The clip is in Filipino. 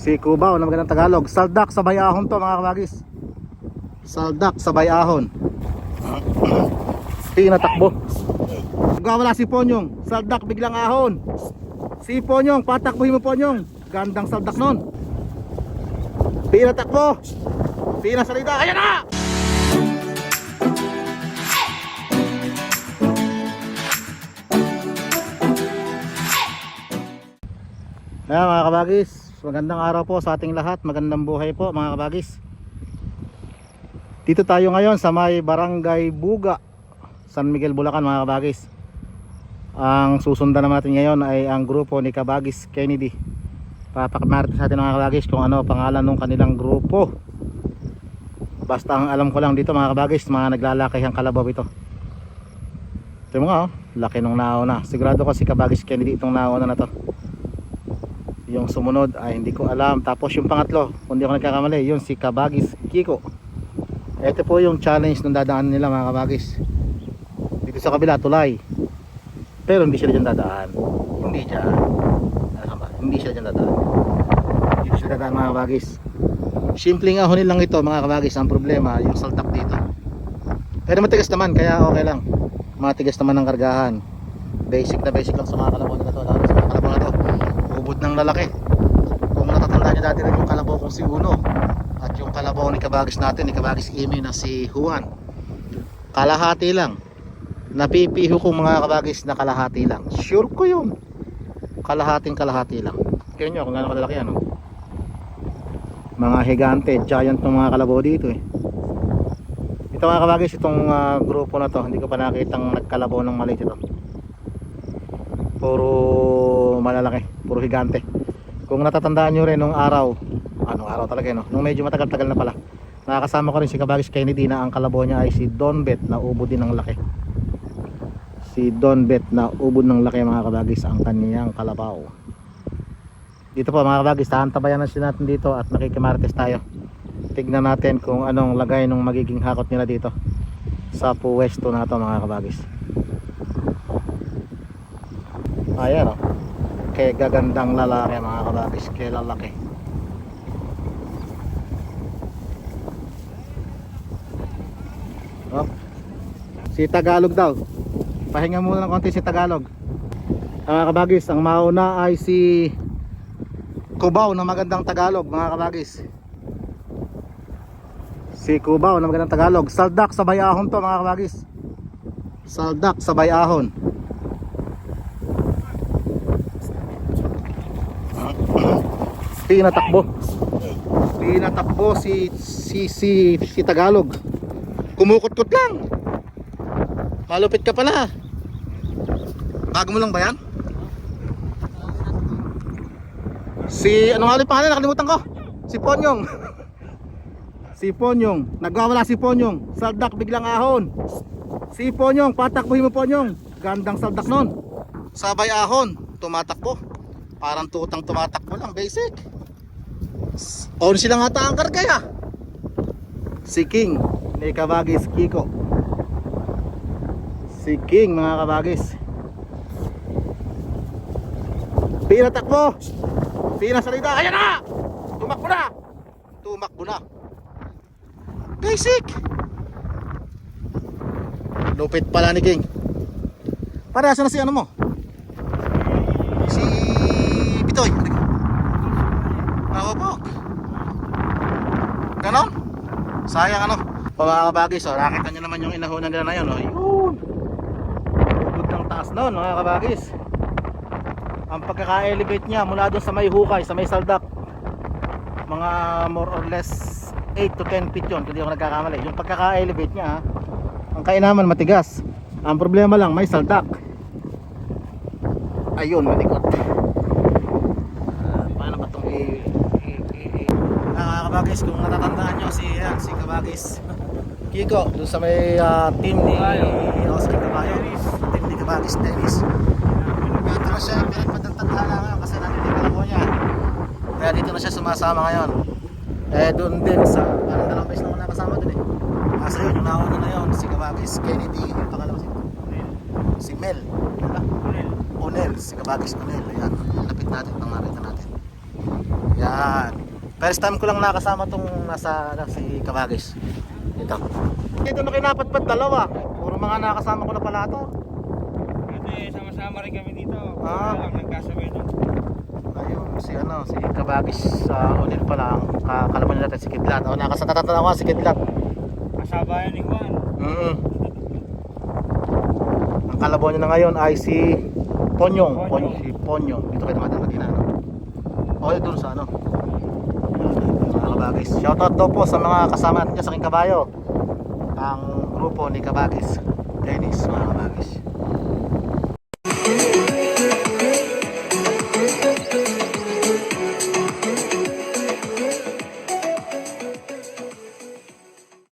Si Cubao na magandang Tagalog. Saldak sa Bayahon to mga kabagis. Saldak sa Bayahon. Pinatakbo. Gawala si Ponyong. Saldak biglang ahon. Si Ponyong, patakbuhin mo Ponyong. Gandang saldak nun. Pinatakbo. Pinasalita. Ayan na! Ayan mga kabagis, magandang araw po sa ating lahat. Magandang buhay po mga kabagis. Dito tayo ngayon sa may Barangay Buga, San Miguel, Bulacan mga kabagis. Ang susundan naman natin ngayon ay ang grupo ni Kabagis Kennedy. Papakmartes natin mga kabagis kung ano pangalan ng kanilang grupo. Basta ang alam ko lang dito mga kabagis, mga naglalakihang kalabaw ito. Ito mo nga laki nung nauna. Sigurado ko si Kabagis Kennedy itong nauna na to. Yung sumunod ay hindi ko alam. Tapos yung pangatlo, kung di ako nagkakamali, yun si Kabagis Kiko. Ito po yung challenge nung dadaan nila mga kabagis. Dito sa kabila, tulay. Pero hindi sila dyan dadaan. Hindi dyan. Hindi sila dyan dadaan. Dito sila dadaan mga kabagis. Simpleng ahonin lang ito mga kabagis. Ang problema, yung saltak dito. Pero matigas naman, kaya okay lang. Matigas naman ang kargahan. Basic lang sa mga kalabaw na ito. Lalo sa mga kalabaw na ito, ubod ng lalaki. Kung natatandaan nyo dati rin yung kalabaw kong si Uno at yung kalabaw ni Kabagis natin, ni Kabagis Imi na si Juan, kalahati lang. Napipiho kong mga kabagis na kalahati lang. Sure ko yun, kalahati lang. Kaya nyo kung gano'n kalalaki ano. Mga higante, giant ng mga kalabaw dito eh. Ito mga kabagis, itong grupo na to, hindi ko pa nakitang nagkalabaw ng maliit ito. Puro malalaki, puro higante. Kung natatandaan nyo rin nung araw, anong araw talaga no? Nung medyo matagal-tagal na pala, nakakasama ko rin si Kabagis Kennedy na ang kalabaw niya ay si Don Bet na ubod din ng laki. Si Don Bet na ubod ng laki mga kabagis ang kaniyang kalabaw. Dito po mga kabagis, tahantabayan na sila natin dito at makikimartes tayo. Tignan natin kung anong lagay ng magiging hakot nila dito sa puwesto na ito mga kabagis. Ayan o, kay gagandang lalaki mga kabagis, kay lalaki. Oh, si Tagalog daw, pahinga muna ng konti si Tagalog. Mga kabagis, ang mauna ay si Cubao na magandang Tagalog mga kabagis. Si Cubao na magandang Tagalog. Saldak sa Bayahon to mga kabagis. Saldak sa Bayahon. Pinatakbo si Tagalog. Kumukot-kot lang. Malupit ka pala. Bago mo lang ba yan? Si ano nga ulit pangalan, nakalimutan ko. Si Ponyong. Si Ponyong, nagwawala si Ponyong. Saldak biglang ahon. Si Ponyong, patakbuhin mo Ponyong. Gandang saldak nun. Sabay ahon, tumatakbo. Parang tutang tumatakbo lang, basic. On sila nga ta ang kargaya. Si King ni Kabagis Kiko. Si King mga kabagis. Pinatakbo. Pinasalita. Ayan na! Tumakbo na. Tumakbo na. Basic. Lupit pala ni King. Parehas na si ano mo? Si Pitoy. Nakapok. Ganon? Sayang ano? Mga kabagis, oh, nakita nyo naman yung inahunan nila na yun. Oh. Yun. Ubod ng taas noon mga kabagis. Ang pagkaka-elevate niya mula doon sa may hukay, sa may saldak, mga more or less 8 to 10 feet yun, hindi ako nagkakamali. Yung pagkaka-elevate niya ha, ang kainaman matigas. Ang problema lang may saldak. Ayun, malikot. Paano ba itong Kabagis, kung natatandaan nyo si Kabagis Kiko doon sa may team ni Oscar Caballo, team ni Kabagis Tennis. Dito na siya pinagpatantanda na ngayon kasi nandito yung kalabaw niya. Kaya dito na siya sumasama ngayon. Doon din sa dalawang beses na ako nakasama doon Kasi yun, yung nauna na yun, si Kabagis Kennedy, yung pangalawa si Mel. Onel, si Kabagis Onel. Ayan, lapit natin, pang nakita natin. Yan. First time ko lang nakasama tong nasa si Kabagis. Ito. Ito na kinapatpat dalawa. Puro mga nakasama ko na pala to. Kasi sama-sama rin kami dito. Ah. Kaya lang nagkasabay doon. Ayun, si Kabagis sa Unil pa lang. Kalaban nila natin si Kidlat. O, nakasatatatawa si Kidlat. Kasabayan ni Juan. Ang kalaban niya na ngayon ay si Ponyong. Ponyong. Si Ponyong. Dito kayo naman din ano. O, dun sa ano. Mga Kabagis. Shoutout daw po sa mga kasama natin dyan sa aking kabayo. Ang grupo ni Kabagis. Dennis, mga Kabagis.